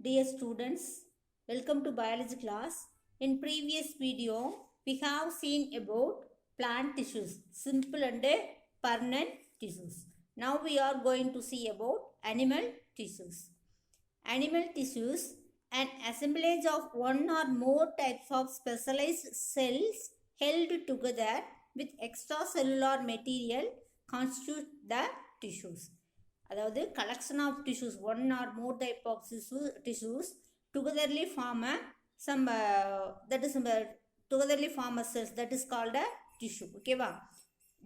Dear students, welcome to biology class. In previous video, we have seen about plant tissues, simple and permanent tissues. Now we are going to see about animal tissues. Animal tissues, an assemblage of one or more types of specialized cells held together with extracellular material constitute the tissues. அதாவது collection of tissues, one or more type of tissues togetherly form a togetherly form a cells that is called a tissue. ஓகேவா,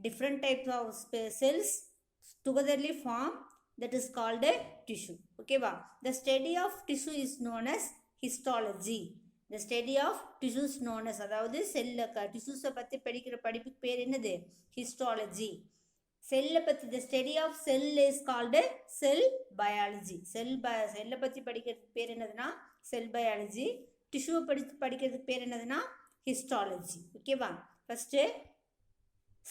different types of cells togetherly form that is called a tissue. ஓகேவா, the study of tissue is known as histology. The study of tissue is known as, அதாவது செல்ல டிஷ்யூஸை பற்றி படிக்கிற படிப்புக்கு பேர் என்னது? Histology. செல்லை பற்றி, the study of cell is called cell biology. செல்லை பற்றி படிக்கிறதுக்கு பேர் என்னதுன்னா செல் பயாலஜி. டிஷ்யூவை படிக்கிறதுக்கு பேர் என்னதுன்னா ஹிஸ்டாலஜி. ஓகேவா, ஃபஸ்ட்டு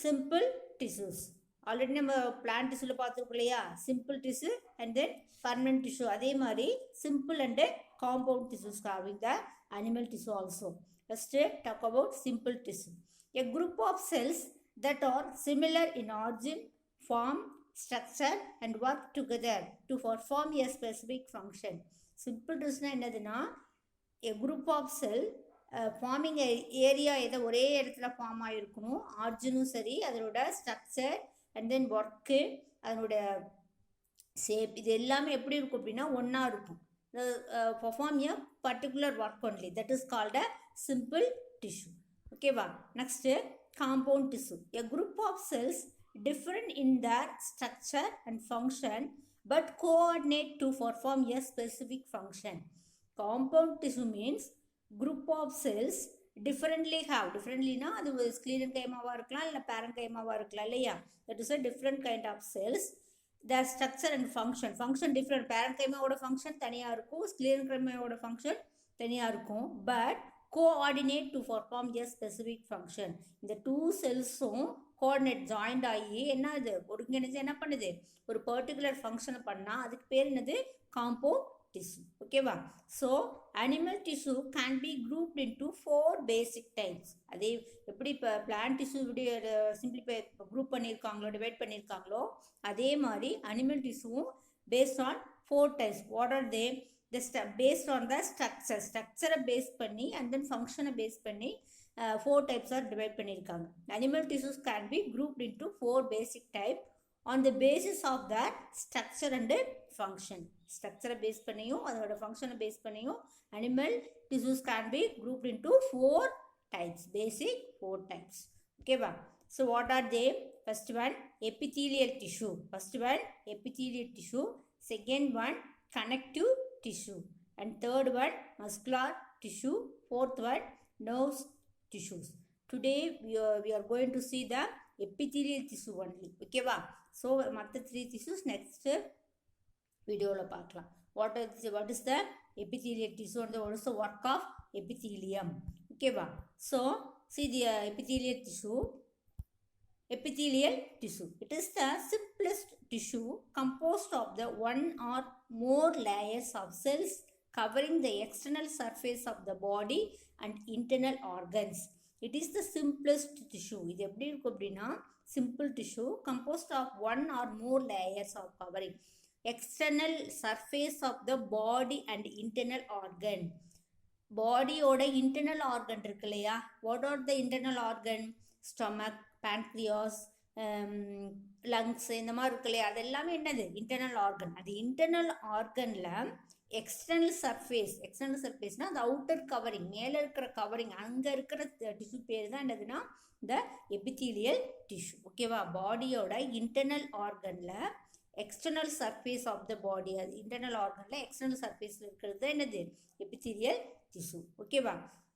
சிம்பிள் டிஷ்யூஸ். ஆல்ரெடி நம்ம பிளான்ட் டிஷ்யூவில் பார்த்துருக்கோம் இல்லையா, simple tissue and then permanent tissue. அதே மாதிரி simple and compound tissues having the animal tissue also. First talk about simple tissue. A group of cells that are similar in origin, form, structure and work together to perform a specific function. Simple tissue என்னதுன்னா, a group of cell forming area எதை ஒரே இடத்துல form ஆகிருக்கணும், ஆர்ஜினும் சரி, அதனோட structure and then work, அதனோட shape, இது எல்லாமே எப்படி இருக்கும் அப்படின்னா ஒன்றா இருக்கும். perform a particular work only, that is called a simple tissue. ஓகேவா, next compound tissue. A group of cells different in their structure and function but coordinate to perform a specific function. Compound tissue means group of cells differently na அது sclerenchyma இருக்கலாம் இல்லை parenchyma இருக்கலாம் இல்லையா. That is a different kind of cells. Their structure and function different. parenchyma ஓட function தனியாக இருக்கும், sclerenchyma ஓட function தனியாக இருக்கும். But coordinate to perform a specific function. இந்த டூ செல்ஸும் கோஆர்டினேட் ஜாயிண்ட் ஆகி என்ன இது ஒருங்கிணைஞ்சு என்ன பண்ணுது, ஒரு பர்டிகுலர் ஃபங்க்ஷனை பண்ணால் அதுக்கு பேர் என்னது, காம்பவுண்ட் டிஷ்யூ. ஓகேவா, so animal tissue can be grouped into 4 basic types. அதே எப்படி இப்போ பிளான்ட் டிஷ்யூ இப்படி சிம்பிளிஃபை குரூப் பண்ணியிருக்காங்களோ, டிவைட் பண்ணியிருக்காங்களோ, அதே மாதிரி அனிமல் டிஷ்யூவும் based on 4 types. What are they? based on the structure base பண்ணி and then function base பண்ணி 4 types are divide பண்ணியிருக்காங்க. Animal tissues can be grouped into 4 basic type on the basis of their structure and function. structure base பண்ணியும் அதோட function base பண்ணியும் animal tissues can be grouped into 4 types, basic 4 types. ஓகேவா, so what are they? First one epithelial tissue. Second one connective tissue, and third one muscular tissue, fourth one nerve tissues. Today we are going to see the epithelial tissue only. Okay va, so மற்ற 3 tissues next வீடியோல பார்க்கலாம். what is the epithelial tissue and what is the work of epithelium. Okay va, so see the epithelial tissue. It is the simplest tissue composed of the one or more layers of cells covering the external surface of the body and internal organs. It is the simplest tissue. இது எப்படி இருக்கும் அப்படின்னா, simple tissue composed of one or more layers of covering external surface of the body and internal organ. பாடியோட internal organ இருக்கு இல்லையா, what are the internal organ? Stomach, pancreas, lungs, இந்த மாதிரி இருக்கு இல்லையா, அது எல்லாமே என்னது, இன்டர்னல் ஆர்கன். அது இன்டர்னல் ஆர்கனில் எக்ஸ்டர்னல் சர்ஃபேஸ்னால் அந்த அவுட்டர் கவரிங், மேலே இருக்கிற கவரிங், அங்கே இருக்கிற டிஷ்யூ பேர் தான் என்னதுன்னா இந்த எபித்தீலியல் டிஷ்யூ. ஓகேவா, பாடியோட இன்டர்னல் ஆர்கனில் external surface of the body, அது இன்டர்னல் ஆர்கனில் எக்ஸ்டர்னல் சர்ஃபேஸில் இருக்கிறது தான் என்னது, எபித்தீலியல் டிஷ்யூ. ஓகேவா,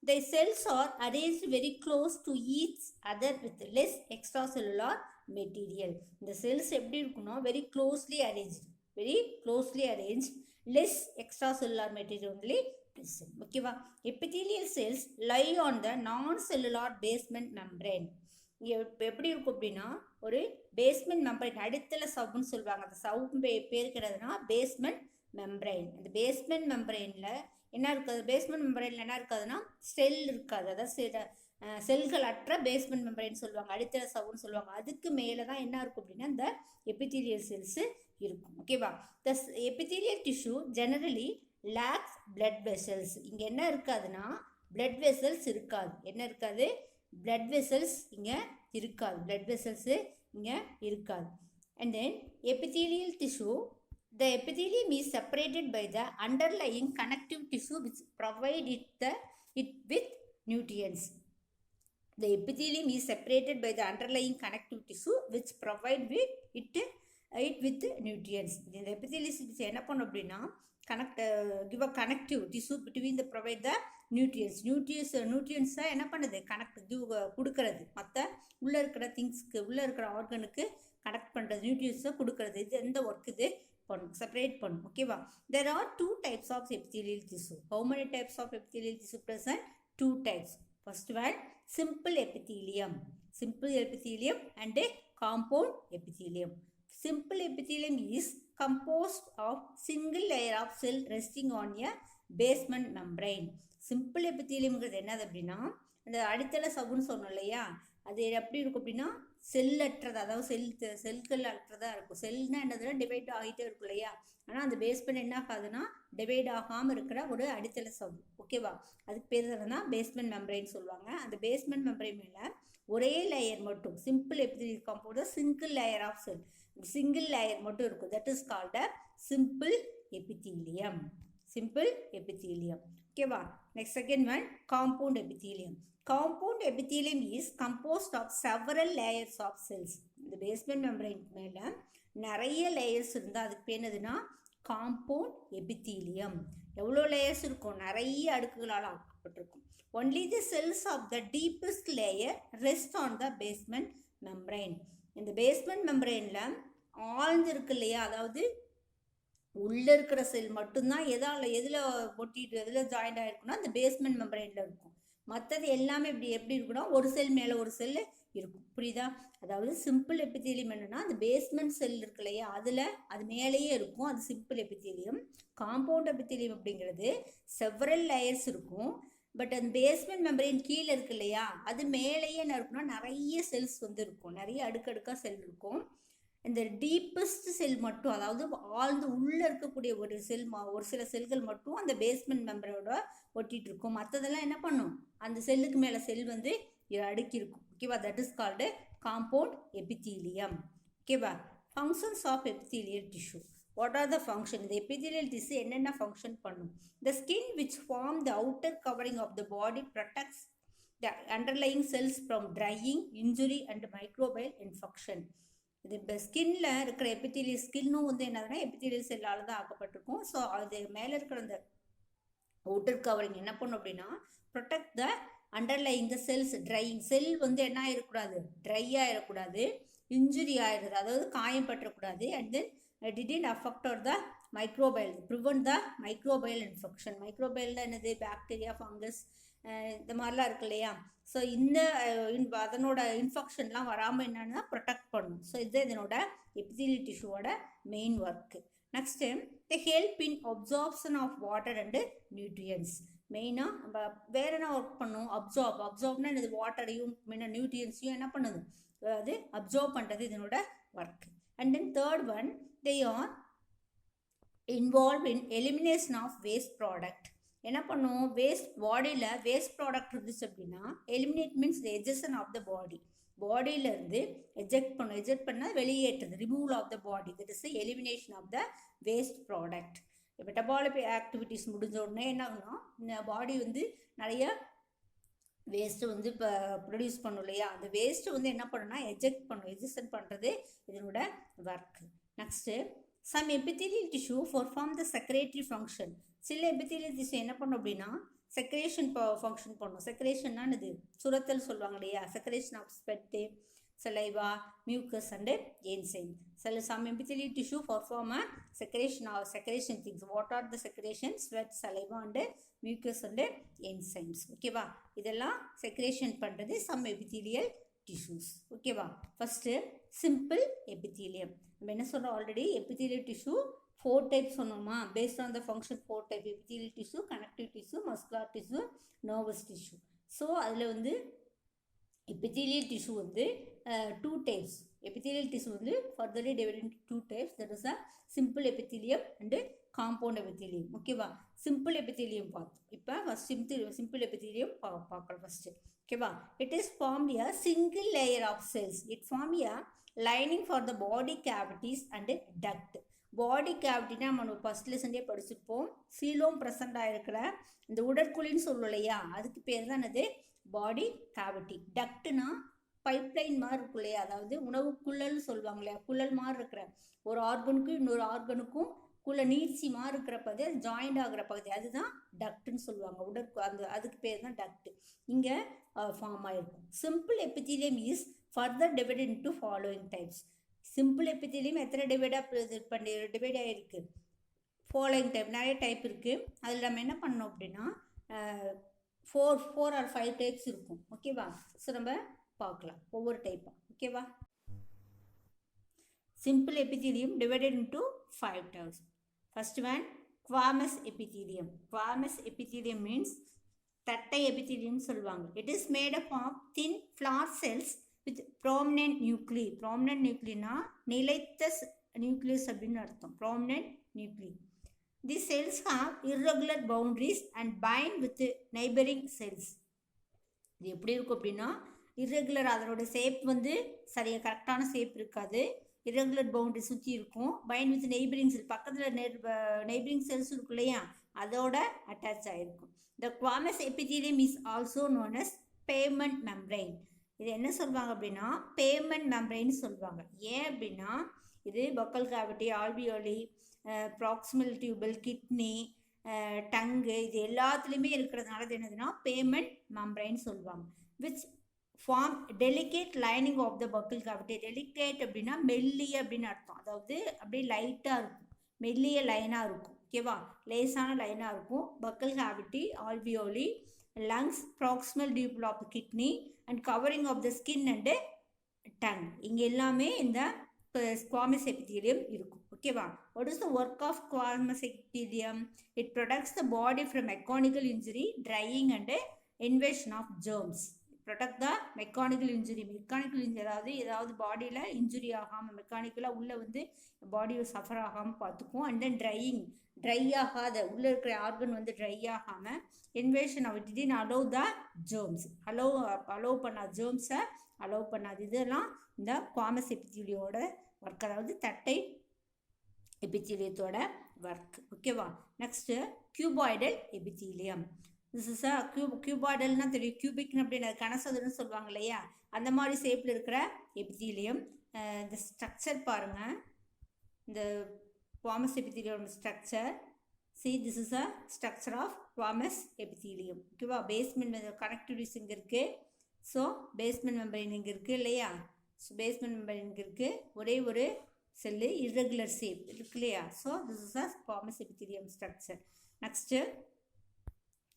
the cells are arranged very close to each other with less extracellular material. இந்த cells எப்படி இருக்குன்னா very closely arranged, less extracellular material only present. ஓகேவா, epithelial cells lie on the non-cellular basement membrane. இங்கே எப்படி இருக்கும் அப்படின்னா, ஒரு பேஸ்மெண்ட் மெம்பரேன், அடித்தள சவ்வுன்னு சொல்லுவாங்க. அந்த சவ்வு பேருக்கிறதுனா பேஸ்மெண்ட் மெம்பரைன். அந்த பேஸ்மெண்ட் மெம்பரைனில் என்ன இருக்காது, பேஸ்மெண்ட் மெம்பரைனில் என்ன இருக்காதுன்னா செல் இருக்காது. அதாவது செல்கள் அற்ற பேஸ்மெண்ட் மெம்பரைன் சொல்லுவாங்க, அடித்தள சவ்வுன்னு சொல்லுவாங்க. அதுக்கு மேலே தான் என்ன இருக்கும் அப்படின்னா இந்த எபித்தீலியல் செல்ஸு இருக்கும். ஓகேவா. The epithelial tissue generally lacks blood vessels. இங்கே என்ன இருக்காதுன்னா பிளட் வெசல்ஸ் இருக்காது. என்ன இருக்காது, பிளட் வெசல்ஸ் இங்கே இருக்காது. பிளட் வெசல்ஸு இங்கே இருக்காது. And then epithelial tissue, the epithelium is separated by the underlying connective tissue which provide it with nutrients. The epithelium is separated by the underlying connective tissue which provide it with nutrients. இந்த epithelial tissue என்ன பண்ணும் அப்படின்னா give a connective tissue between the provide the nutrients என்ன பண்ணுது, கொடுக்கறது. மற்ற உள்ளே இருக்கிற திங்ஸ்க்கு, உள்ளே இருக்கிற ஆர்கனுக்கு கனெக்ட் பண்ணுறது, நியூட்ரியன்ஸை கொடுக்கறது. இது எந்த ஒர்க் இது பண்ணும், செப்பரேட் பண்ணும். ஓகேவா. there are 2 types of epithelial tissue. How many types of epithelial tissue present? 2 types. First one, simple epithelium and a compound epithelium. Simple epithelium is composed of single layer of cell resting on a basement membrane. Simple epithelium என்னது அப்படின்னா அந்த அடித்தள சவ்வுன்னு சொன்னோம் இல்லையா, அது எப்படி இருக்கும் அப்படின்னா செல்லற்றது, அதாவது செல்கள் அற்றதாக இருக்கும். செல்னா என்னதுன்னா டிவைட் ஆகிட்டே இருக்கும் இல்லையா. ஆனால் அந்த பேஸ்மெண்ட் என்ன ஆகாதுன்னா டிவைட் ஆகாமல் இருக்கிற ஒரு அடித்தள சவ்வு. ஓகேவா. அதுக்கு பேர் தான் பேஸ்மெண்ட் மெம்பரைன்னு சொல்லுவாங்க. அந்த பேஸ்மெண்ட் மெம்பரைன் மேலே ஒரே லேயர் மட்டும், simple epithelial compound single layer of cell, single layer மட்டும் இருக்கும். That is called a simple epithelium. ஓகேவா. Next second one, compound epithelium. Compound epithelium is composed of several layers of cells. இந்த basement membrane மேலே நிறைய layers இருந்தால் அதுக்கு பேர் என்னதுன்னா காம்பவுண்ட் எபித்தீலியம். எவ்வளோ லேயர்ஸ் இருக்கும், நிறைய அடுக்குகளால் ஆக்கப்பட்டிருக்கும். Only the cells of the deepest layer rest on the basement membrane. இந்த பேஸ்மெண்ட் மெம்பரைனில் ஆழ்ந்து இருக்கு இல்லையா, அதாவது உள்ளே இருக்கிற செல் மட்டும்தான் எதில் ஒட்டிட்டு எதில் ஜாயிண்ட் ஆகிருக்குன்னா அந்த பேஸ்மெண்ட் மெம்பரைனில் இருக்கும். மற்றது எல்லாமே எப்படி இருக்குன்னா ஒரு செல் மேலே ஒரு செல் இருக்கும். புரியுதா. அதாவது சிம்பிள் எபித்தீலியம் என்னன்னா அந்த பேஸ்மெண்ட் செல் இருக்கு இல்லையா, அது மேலேயே இருக்கும், அது சிம்பிள் எபித்தீலியம். காம்பவுண்ட் எபித்தீலியம் அப்படிங்கிறது செவரல் லேயர்ஸ் இருக்கும். பட் அந்த பேஸ்மெண்ட் மெம்பரைன் கீழே இருக்கு இல்லையா, அது மேலேயே என்ன இருக்குன்னா நிறைய செல்ஸ் இருக்கும், நிறைய அடுக்கடுக்காக செல் இருக்கும். இந்த டீப்பஸ்ட் செல் மட்டும், அதாவது ஆழ்ந்து உள்ளே இருக்கக்கூடிய ஒரு சில செல்கள் மட்டும் அந்த பேஸ்மெண்ட் மெம்பரோட ஒட்டிகிட்டு இருக்கும். மற்றதெல்லாம் என்ன பண்ணும், அந்த செல்லுக்கு மேலே செல் அடுக்கி இருக்கும். ஓகேவா. That is called compound epithelium. ஓகேவா. Functions of epithelial tissue. What are the function? இந்த எபித்தீலியல் டிஷ்யூ என்னென்ன ஃபங்க்ஷன் பண்ணும்? The skin which form the outer covering of the body protects the underlying cells from drying, injury and microbial infection. இது இப்போ ஸ்கின்ல இருக்கிற epithelial ஸ்கின்னும் என்னதுன்னா epithelial செல்லால் தான் ஆக்கப்பட்டிருக்கும். So அது மேலே இருக்கிற அந்த அவுட்டர் கவரிங் என்ன பண்ணும் அப்படின்னா protect the underlying the cells drying. Cell என்ன ஆகிடக்கூடாது, ட்ரை ஆகிடக்கூடாது, இன்ஜுரி ஆகிடுது, அதாவது காயப்பற்றக்கூடாது. And then didn't affect the microbial, prevent the microbial infection. மைக்ரோபைலில் என்னது, பாக்டீரியா, ஃபங்கஸ், இந்த மாதிரிலாம் இருக்கு இல்லையா. ஸோ அதனோட இன்ஃபெக்ஷன்லாம் வராமல் என்னன்னா ப்ரொடெக்ட் பண்ணும். ஸோ இது இதனோட எபித்தீலியல் டிஷ்யூவோட main work. Next the help in absorption of water and nutrients. மெயினாக நம்ம வேறு என்ன ஒர்க் பண்ணும், அப்சார்ப்னா இது வாட்டரையும் நியூட்ரியன்ஸையும் என்ன பண்ணுது, அது அப்சார்ப் பண்ணுறது இதனோட work. And then third one, they are involve in elimination of waste product. என்ன பண்ணும், பாடியில் வேஸ்ட் ப்ராடக்ட் இருந்துச்சு அப்படின்னா eliminate means the ejection of the பாடியிலேருந்து எஜெக்ட் பண்ணால் வெளியேற்றுது, removal of the body. That is elimination of the waste product. Metabolic activities முடிஞ்ச உடனே என்ன ஆகும்னா பாடி நிறைய வேஸ்ட்டு இப்போ ப்ரொடியூஸ் பண்ணும் இல்லையா, அந்த வேஸ்ட்டு என்ன பண்ணுன்னா எஜெக்ஷன் பண்ணுறது இதனோட work. Next some epithelial tissue perform the secretory function. சில எபித்தீலியல் டிஷ்யூ என்ன பண்ணும் அப்படின்னா செக்ரேஷன் ஃபங்க்ஷன் பண்ணும். செக்ரேஷன்னா இது சுரத்தல் சொல்லுவாங்க இல்லையா, secretion of sweat, saliva, mucus and enzyme. Some epithelial tissue perform a secretion things. What are the secretions? Sweat, saliva and mucus and enzymes. Okay va, இதெல்லாம் secretion பண்றது some epithelial tissues. Okay va. First simple epithelium. நம்ம என்ன சொல்றோம், already epithelial tissue 4 types சொன்னோமா, based on the function 4 type: epithelial tissue, connective tissue, muscular tissue, nervous tissue. So அதில் வந்து epithelial tissue வந்து 2 types. Epithelial tissue வந்து furtherly divided into 2 types, that is a simple epithelium and compound epithelium. ஓகேவா? simple epithelium பார்த்தோம். இப்போ first simple epithelium பார்க்கலாம் first. ஓகேவா? it is formed a single layer of cells. It form a lining for the body cavities and duct. பாடி கேவிட்டினா நம்ம first லெசன்லேயே படிச்சிருப்போம். Coelom present ஆகிருக்கிற இந்த உடற்குழின்னு சொல்லுவோம் இல்லையா, அதுக்கு பேர் தான் அது பாடி கேவிட்டி. டக்ட்னா பைப்லைன் மாதிரி இருக்கும் இல்லையா, அதாவது உணவு குழல்னு சொல்லுவாங்க இல்லையா, குழல் மாதிரி இருக்கிற ஒரு ஆர்கனுக்கும் இன்னொரு ஆர்கனுக்கும் நீட்சி மாதிரி இருக்கிற பகுதி, அது ஜாயிண்ட் ஆகிற பகுதி, அதுதான் டக்ட்னு சொல்லுவாங்க. அதுக்கு பேர் தான் டக்ட். இங்கே ஃபார்ம் ஆகிருக்கும். Simple epithelium is further divided into following types. Simple epithelium எத்தனை டிவைட் ஆகிருக்கு? ஃபாலோயிங் டைப், நிறைய டைப் இருக்குது. அதில் நம்ம என்ன பண்ணோம் அப்படின்னா 4 or 5 டைப்ஸ் இருக்கும். ஓகேவா? ஸோ நம்ம பார்க்கலாம் ஒவ்வொரு டைப்பாக. ஓகேவா? Simple epithelium divided into 5 types. First one squamous epithelium. Squamous epithelium means தட்டை எபித்தீலியம் சொல்லுவாங்க. It is made up of thin flat cells with prominent nuclei. Prominent நியூக்ளினா நிலைத்த நியூக்ளியஸ் அப்படின்னு அர்த்தம். Prominent nuclei. These cells have irregular boundaries and bind with neighboring cells. இது எப்படி இருக்கும் அப்படின்னா, irregular, அதனோட ஷேப் வந்து சரியாக கரெக்டான ஷேப் இருக்காது. irregular boundary சுற்றி இருக்கும். bind with neighboring cells, பக்கத்தில் neighboring cells இருக்கும் இல்லையா, அதோட அட்டாச் ஆகிருக்கும். The squamous epithelium is also known as pavement membrane. இது என்ன சொல்லுவாங்க அப்படின்னா பேமெண்ட் மெம்பரைன்னு சொல்லுவாங்க. ஏன் அப்படின்னா இது buccal cavity, alveoli, proximal tubule, kidney, tongue, இது எல்லாத்துலேயுமே இருக்கிறதுனால இது என்னதுன்னா பேமெண்ட் மெம்பரைன்னு சொல்லுவாங்க. Which form delicate lining of the buccal cavity. Delicate அப்படின்னா மெல்லிய அப்படின்னு அர்த்தம். அதாவது அப்படியே லைட்டாக இருக்கும், மெல்லிய லைனாக இருக்கும். ஓகேவா? லேசான லைனாக இருக்கும். Buccal cavity, alveoli, lungs, proximal tubule of kidney and covering of the skin and tongue, இங்கே எல்லாமே இந்த squamous epithelium இருக்கும். ஓகேவா? what is the work of squamous epithelium? It protects the body from mechanical injury, drying and invasion of germs. protect the mechanical injury. அதாவது ஏதாவது பாடியில் injury ஆகாமல், மெக்கானிக்கலாக உள்ளே வந்து பாடியை சஃபர் ஆகாமல் பார்த்துக்கும். அண்ட் தென் ட்ரை ஆகாத, உள்ளே இருக்கிற ஆர்கன் வந்து ட்ரை ஆகாமல், invasion of it in allow the germs, allow பண்ணாது, ஜெர்ம்ஸை அலோவ் பண்ணாது. இதெல்லாம் இந்த குவாமஸ் எபித்தீலியோட ஒர்க், அதாவது தட்டை எபித்தீலியத்தோட ஒர்க். ஓகேவா? Next cuboidal epithelium. This is a கியூபாய்டல்னா தெரியும், கியூபிக்னு அப்படின்னு கனசதுன்னு சொல்லுவாங்க இல்லையா, அந்த மாதிரி ஷேப்பில் இருக்கிற எபித்தீலியம். இந்த ஸ்ட்ரக்சர் பாருங்கள், இந்த குவாமஸ் எபித்தீலியோட structure. See, this is a structure of squamous epithelium. ஓகேவா? பேஸ்மெண்ட் கனெக்டிவிட்டிஸ் இங்கே இருக்குது. ஸோ பேஸ்மெண்ட் மெம்பரைன் இங்கே இருக்குது இல்லையா, ஸோ பேஸ்மெண்ட் மெம்பரைன் இங்கே இருக்குது. ஒரே ஒரு செல்லு இர்ரெகுலர் ஷேப் இருக்கு இல்லையா. So this is a squamous epithelium structure. Next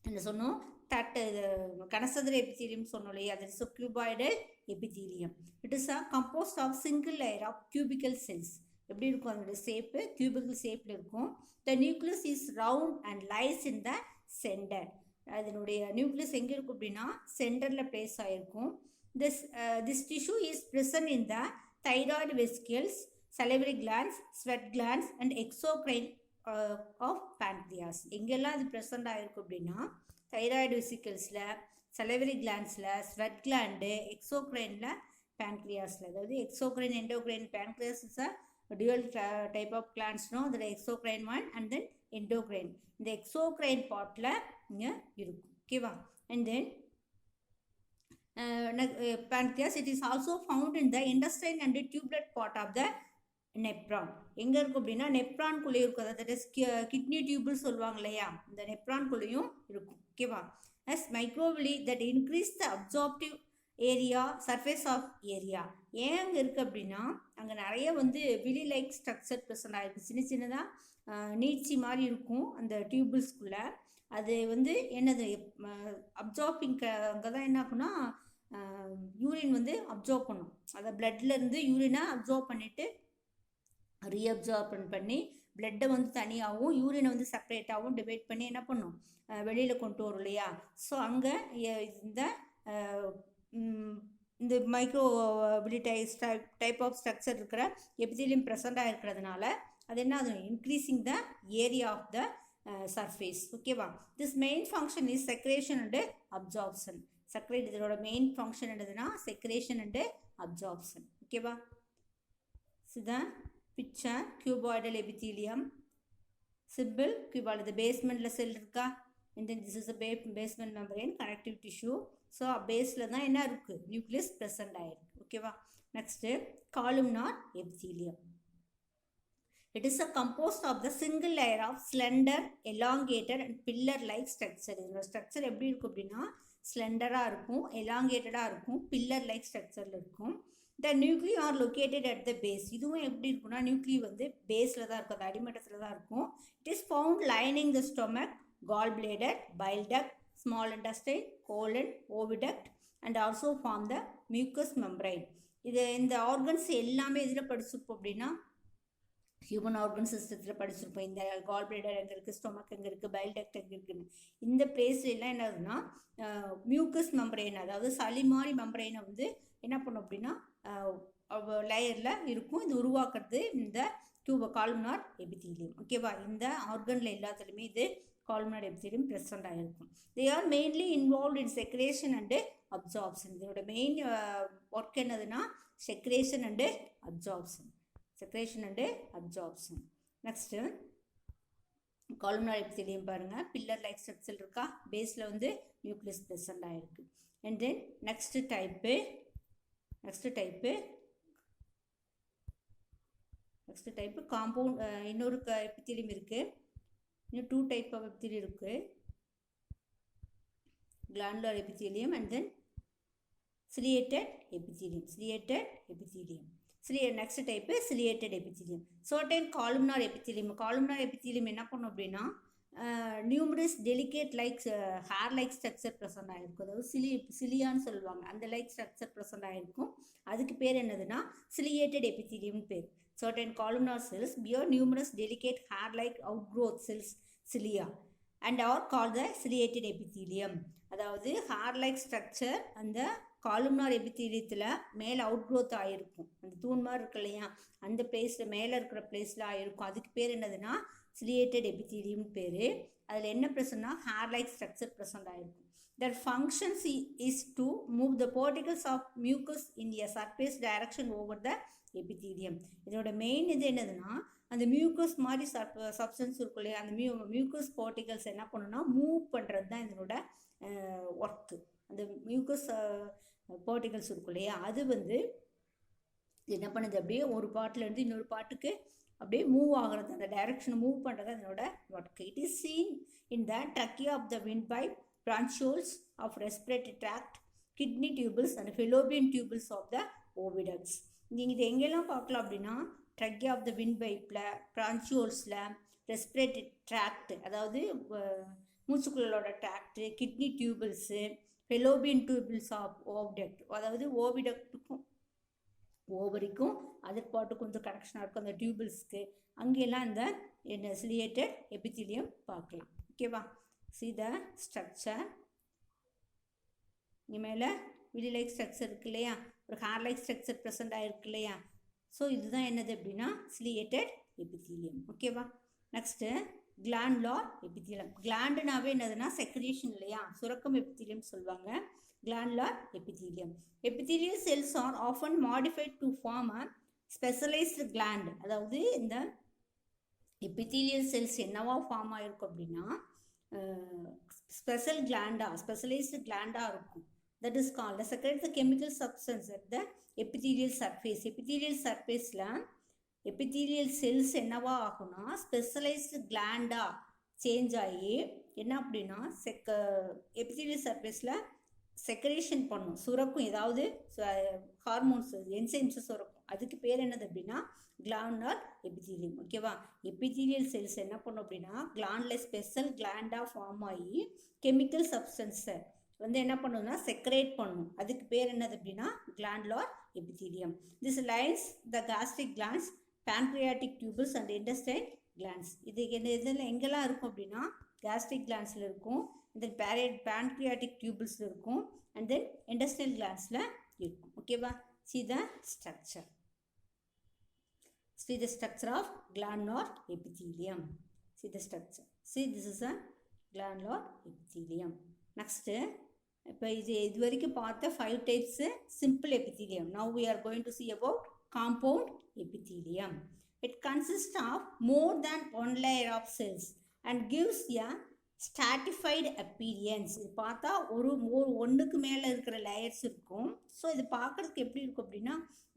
என்ன சொன்னோம், கனசதுர எபித்தீலியம் சொன்னோம் இல்லையா, அது is cuboidal epithelium. It is a composed of single layer of cubical cells. எப்படி இருக்கும் அதோட ஷேப்பு? கியூபிக்கல் ஷேப்பில் இருக்கும். The nucleus is round and lies in the center. அதனுடைய நியூக்ளியஸ் எங்கே இருக்கும் அப்படின்னா சென்டரில் பிளேஸ் ஆகிருக்கும். This tissue is present in the thyroid vesicles, salivary glands, sweat glands and exocrine of pancreas. எங்கெல்லாம் இது ப்ரெசண்ட் ஆகிருக்கும் அப்படின்னா தைராய்டு வெசிக்கிள்ஸில், salivary glandsல, sweat gland, exocrineல, pancreasல. அதாவது exocrine, endocrine. pancreas is a dual type of glands, no? The exocrine one and then endocrine. இந்த exocrine பார்ட்டில் இங்கே இருக்கும். ஓகேவா? and then pancreas, it is also found in the intestine and the tubular part of the nephron. எங்கே இருக்கும் அப்படின்னா நெப்ரான்குள்ளேயும் இருக்கும். அதாவது கிட்னி டியூபிள் சொல்லுவாங்க இல்லையா, இந்த நெப்ரான்குள்ளேயும் இருக்கும். ஓகேவா? As microvilli that increase the absorptive area, surface of area. ஏன் அங்கே இருக்குது அப்படின்னா அங்கே நிறைய வந்து விலி லைக் ஸ்ட்ரக்சர் ப்ரெசன்ட் ஆகிருக்கு. சின்ன சின்னதாக நீட்சி மாதிரி இருக்கும் அந்த டியூபிள்ஸ்குள்ளே. அது வந்து என்னது அப்சார்பிங், அங்கே தான் என்ன ஆகும்னா யூரின் வந்து அப்சார்ப் பண்ணும். அதை பிளட்லேருந்து யூரினை அப்சார்ப் பண்ணிவிட்டு ரீஅப்சார்பன் பண்ணி பிளட்டை வந்து தனியாகவும் யூரினை வந்து செப்பரேட்டாகவும் டிவைட் பண்ணி என்ன பண்ணும், வெளியில் கொண்டு வரும் இல்லையா. ஸோ அங்கே இந்த இந்த மைக்ரோ டைப் ஆஃப் ஸ்ட்ரக்சர் இருக்கிற எபித்தீலியம் ப்ரெசண்டாக இருக்கிறதுனால அது என்ன ஆகும், increasing the area of the surface. ஓகேவா. This main function is secretion and absorption. இதோட மெயின் ஃபங்க்ஷன் என்னதுன்னா செக்ரேஷன் அண்டு அப்சார்ப்ஷன். ஓகேவா. இதுதான் picture cuboidal epithelium. Simple cuboidal, இது பேஸ்மெண்ட்டில் செல் இருக்கா, and then this is a basement membrane connective tissue. So பேஸில் தான் என்ன இருக்குது, நியூக்ளியஸ் ப்ரெசண்ட் ஆகிருக்கு. ஓகேவா. Next columnar epithelium. It is a composed of the single layer of slender, elongated and pillar-like structure. இதோட structure எப்படி இருக்கும் அப்படின்னா ஸ்லெண்டராக இருக்கும், எலாங்கேட்டடாக இருக்கும், பில்லர்-லைக் ஸ்ட்ரக்சரில் இருக்கும். The nuclei are located at the base. இதுவும் எப்படி இருக்குன்னா நியூக்ளி வந்து பேஸில் தான் இருக்கும், அது அடிமட்டத்தில் தான் இருக்கும். It is found lining the stomach, gallbladder, bile duct, small intestine, colon, oviduct and also form the mucous membrane. இந்த ஆர்கன்ஸ் எல்லாமே எதில் படிச்சிருப்போம் அப்படின்னா ஹியூமன் ஆர்கன் சிஸ்டத்தில் படிச்சிருப்போம். இந்த கால் பிளேடர் எங்கே இருக்குது, ஸ்டொமக் எங்கே இருக்குது, பைல் டக்ட் எங்கே இருக்குதுன்னு. இந்த பிளேஸ்லாம் என்ன ஆகுதுன்னா மியூக்கஸ் மெம்பரைன், அதாவது சளி மாதிரி மெம்பரைனை வந்து என்ன பண்ணும் அப்படின்னா லேயரில் இருக்கும். இது உருவாக்குறது இந்த காலுமினார் எபித்தீலியம். ஓகேவா. இந்த ஆர்கனில் எல்லாத்துலேயுமே இது காலுமினார் எபித்தீலியம் ப்ரெசண்ட் ஆகிருக்கும். They are mainly involve in secretion and absorption. இதோட மெயின் ஒர்க் என்னதுன்னா secretion and absorption. Next columnar epithelium பாருங்கள், பில்லர் லைக் ஸ்ட்ரக்சர் இருக்கா, பேஸில் வந்து நியூக்ளியஸ் ப்ரெசண்ட் ஆகிருக்கு. And then next type compound. இன்னொரு எபித்தீலியம் இருக்குது, இன்னும் 2 டைப் ஆஃப் எபித்தீலியம் இருக்குது. Glandular epithelium and then ciliated epithelium. Next type ciliated epithelium. certain columnar epithelium என்ன பண்ணும் அப்படின்னா numerous delicate hair like structure present ஆகிருக்கும், அதாவது சிலியான்னு சொல்லுவாங்க, அந்த லைக் ஸ்ட்ரக்சர் ப்ரெசண்ட் ஆகிருக்கும். அதுக்கு பேர் என்னதுன்னா ciliated epithelium பேர். certain columnar cells bear numerous delicate hair like outgrowth cells, cilia, and are called the ciliated epithelium. அதாவது ஹேர் லைக் ஸ்ட்ரக்சர் அந்த காலுமினார் எபித்தீலியத்தில் மேலே அவுட்க்ரோத் ஆகிருக்கும், அந்த தூண் மாதிரி இருக்கு இல்லையா, அந்த பிளேஸில் மேலே இருக்கிற பிளேஸில் ஆகிருக்கும். அதுக்கு பேர் என்னதுன்னா ciliated epithelium பேர். அதில் என்ன ப்ரெசன்னா ஹேர் லைக் ஸ்ட்ரக்சர் ப்ரெசண்ட் ஆகிருக்கும். Their functions is to move the particles of mucus in a surface direction over the epithelium. இதோட மெயின் இது என்னதுன்னா அந்த மியூக்கஸ் மாதிரி சப்ஸ்டன்ஸ் இருக்கும் இல்லையா, அந்த மியூக்கஸ் பார்ட்டிகல்ஸ் என்ன பண்ணுன்னா மூவ் பண்ணுறது தான் இதனோட ஒர்க்கு. அந்த மியூக்கஸ் பார்ட்டிகல்ஸ் இருக்கும் இல்லையா, அது வந்து என்ன பண்ணுது, அப்படியே ஒரு பார்ட்லேருந்து இன்னொரு பார்ட்டுக்கு அப்படியே மூவ் ஆகிறது, அந்த டைரக்ஷனை மூவ் பண்ணுறது அதனோட work. It is scene in the trachea of the windpipe, bronchioles of respiratory tract, kidney tubules and fallopian tubules of the oviducts. நீங்கள் இது எங்கெல்லாம் பார்க்கலாம் அப்படின்னா trachea of the windpipeல, bronchioles-ல, respiratory tract அதாவது மூச்சுக்குள்ளோட tract, kidney tubules, fallopian tubules of oviduct, அதாவது ஓவிடக்டுக்கும் ஓவரிக்கும் other பாட்டுக்கும் கொஞ்சம் கனெக்ஷனாக இருக்கும் அந்த டியூபிள்ஸ்க்கு, அங்கெல்லாம் இந்த ciliated epithelium பார்க்கலாம். ஓகேவா. see the structure. இங்கே மேலே விலி லைக் ஸ்ட்ரக்சர் இருக்கு இல்லையா, ஒரு ஹேர் லைக் ஸ்ட்ரக்சர் ப்ரெசண்ட் ஆகிருக்கு இல்லையா. ஸோ இதுதான் என்னது அப்படின்னா ciliated epithelium. ஓகேவா. Next glandular epithelium. கிளாண்டுனாவே என்னதுன்னா செக்ரேஷன் இல்லையா, சுரக்கம் எபித்தீலியம் சொல்லுவாங்க. Glandular epithelium. epithelial cells are often modified to form a specialized gland. அதாவது இந்த எபித்தீலியல் செல்ஸ் என்னவா ஃபார்ம் ஆகிருக்கும் அப்படின்னா ஸ்பெஷலைஸ்டு கிளாண்டாக இருக்கும். That is called secrete the chemical substance at the epithelial surface. epithelial surfaceல epithelial cells என்னவா ஆகும்னா specialised கிளாண்டாக change ஆகி என்ன அப்படின்னா epithelial surfaceல செக்ரேஷன் பண்ணும், சுரக்கும், ஏதாவது ஹார்மோன்ஸ் என்சைம்ஸ் சுரக்கும். அதுக்கு பேர் என்னது அப்படின்னா கிளாண்டுலர் எபித்தீலியம். ஓகேவா. எபித்தீலியல் செல்ஸ் என்ன பண்ணும் அப்படின்னா கிளாண்டில் ஸ்பெஷல் கிளாண்டாக ஃபார்ம் ஆகி கெமிக்கல் சப்ஸ்டன்ஸை வந்து என்ன பண்ணுன்னா செக்ரேட் பண்ணும். அதுக்கு பேர் என்னது அப்படின்னா glandular epithelium. This lines the gastric glands, pancreatic tubules and intestine glands. இது இதில் எங்கெல்லாம் இருக்கும் அப்படின்னா gastric glandsல இருக்கும், then pancreatic tubulesல இருக்கும், and then intestinal glandsல இருக்கும். ஓகேவா? See the structure. See the structure of glandular epithelium. See the structure. See, this is a glandular epithelium. Next, இப்போ இது வரைக்கும் பார்த்த 5 types simple epithelium. Now we are going to see about compound epithelium. It consists of more than one layer of cells and gives a stratified appearance. இது பார்த்தா ஒன்றுக்கு மேலே இருக்கிற layers இருக்கும். ஸோ இது பார்க்குறதுக்கு எப்படி இருக்கும் அப்படின்னா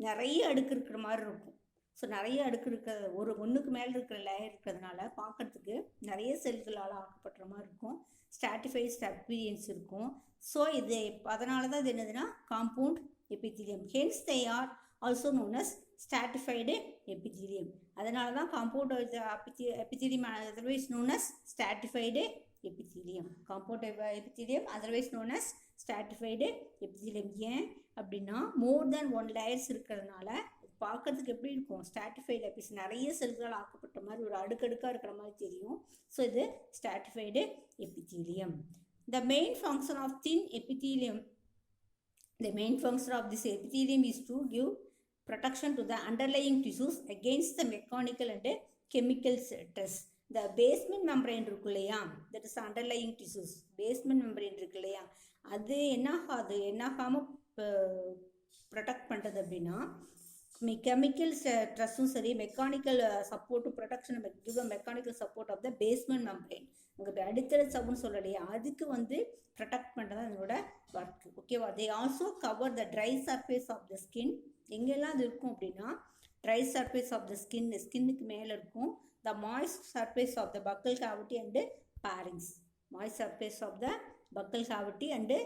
நிறைய அடுக்கு இருக்கிற மாதிரி இருக்கும். ஸோ நிறைய அடுக்கு இருக்கிற ஒன்றுக்கு மேலே இருக்கிற லேயர் இருக்கிறதுனால பார்க்குறதுக்கு நிறைய செல்களால் ஆக்கப்பட்ட மாதிரி இருக்கும். ஸ்ட்ராட்டிஃபைட் அப்பீரியன்ஸ் இருக்கும். ஸோ இது அதனால தான் இது என்னதுன்னா compound epithelium. Hence they are also known as stratified epithelium. அதனால தான் compound epithelium otherwise known as stratified epithelium. Compound epithelium otherwise known as stratified epithelium. ஏன் அப்படின்னா மோர் தேன் ஒன் லேயர்ஸ் இருக்கிறதுனால பார்க்கறதுக்கு எப்படி இருக்கும், ஸ்ட்ராட்டிஃபைடு எபித்தீலியம் நிறைய செல்களால் ஆக்கப்பட்ட மாதிரி ஒரு அடுக்கடுக்காக இருக்கிற மாதிரி தெரியும். ஸோ இது stratified epithelium. The main function of thin epithelium, the main function of this epithelium is to give protection to the underlying tissues against the mechanical and chemical stress. The basement membrane இருக்கு இல்லையா, that is underlying tissues, basement membrane இருக்கு இல்லையா, அது என்னாகாமல் protect பண்ணுறது அப்படின்னா chemical stressum சரி mechanical சப்போர்ட்டும் protection give a mechanical support of the basement membrane. உங்களுக்கு அடித்தள சவுன்னு சொல்லலையா, அதுக்கு ப்ரொடெக்ட் பண்ணுறது அதனோட ஒர்க். ஓகேவா? They also cover the dry surface of the skin. எங்கெல்லாம் அது இருக்கும் அப்படின்னா ட்ரை சர்ஃபேஸ் ஆஃப் த ஸ்கின்னுக்கு மேலே இருக்கும். The moist surface of the buccal cavity and pharynx. Moist surface of the buccal cavity and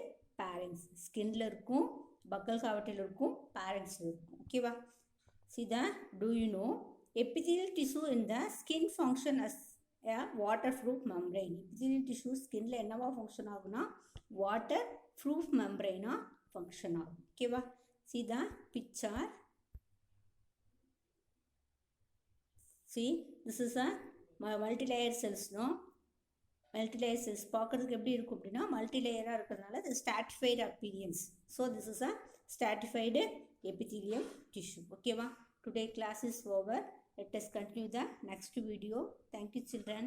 pharynx ஸ்கின்ல இருக்கும், பக்கல் கேவிட்டியில் இருக்கும், பேரிங்ஸில் இருக்கும். ஓகேவா? See that, do you know epithelial tissue in the skin function as a waterproof membrane. Epithelial tissue skinல என்னவா function ஆகுனா waterproof membrane function ஆகும். ஓகேவா? See the picture. See, this is a multi-layer cells. No, multi-layer cells பார்க்கறதுக்கு எப்படி இருக்கும் அப்படின்னா multi-layer இருக்கிறதுனால இது stratified appearance. So this is a stratified epithelium tissue. Okay va? Today class is over. Let us continue the next video. Thank you children.